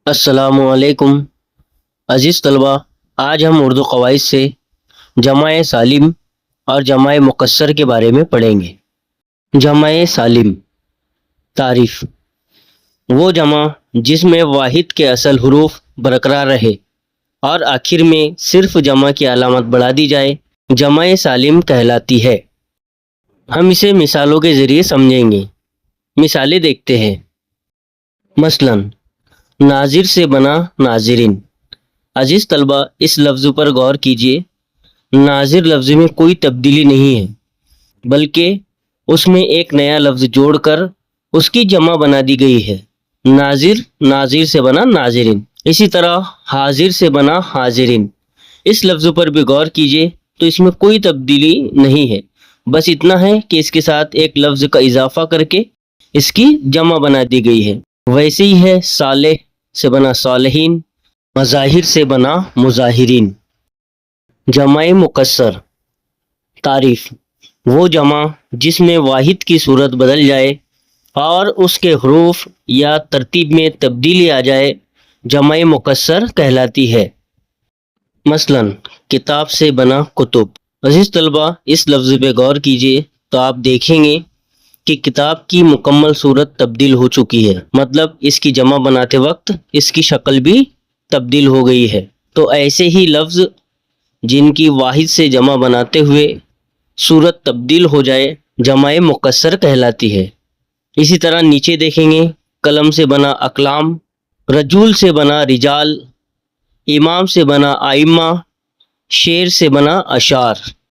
السلام علیکم عزیز طلبہ، آج ہم اردو قواعد سے جمع سالم اور جمع مکسر کے بارے میں پڑھیں گے۔ جمع سالم تعریف: وہ جمع جس میں واحد کے اصل حروف برقرار رہے اور آخر میں صرف جمع کی علامت بڑھا دی جائے، جمع سالم کہلاتی ہے۔ ہم اسے مثالوں کے ذریعے سمجھیں گے۔ مثالیں دیکھتے ہیں۔ مثلاً ناظر سے بنا ناظرین۔ عزیز طلبہ، اس لفظ پر غور کیجیے۔ ناظر لفظ میں کوئی تبدیلی نہیں ہے، بلکہ اس میں ایک نیا لفظ جوڑ کر اس کی جمع بنا دی گئی ہے۔ ناظر سے بنا ناظرین۔ اسی طرح حاضر سے بنا حاضرین۔ اس لفظ پر بھی غور کیجیے تو اس میں کوئی تبدیلی نہیں ہے، بس اتنا ہے کہ اس کے ساتھ ایک لفظ کا اضافہ کر کے اس کی جمع بنا دی گئی ہے۔ ویسے ہی ہے صالح سے بنا صالحین، مظاہر سے بنا مظاہرین۔ جمع مکسر تعریف: وہ جمع جس میں واحد کی صورت بدل جائے اور اس کے حروف یا ترتیب میں تبدیلی آ جائے، جمع مکسر کہلاتی ہے۔ مثلاً کتاب سے بنا کتب۔ عزیز طلبہ، اس لفظ پہ غور کیجیے تو آپ دیکھیں گے کہ کتاب کی مکمل صورت تبدیل ہو چکی ہے، مطلب اس کی جمع بناتے وقت اس کی شکل بھی تبدیل ہو گئی ہے۔ تو ایسے ہی لفظ جن کی واحد سے جمع بناتے ہوئے صورت تبدیل ہو جائے، جمع مکسر کہلاتی ہے۔ اسی طرح نیچے دیکھیں گے، قلم سے بنا اقلام، رجول سے بنا رجال، امام سے بنا ائمہ، شعر سے بنا اشعار۔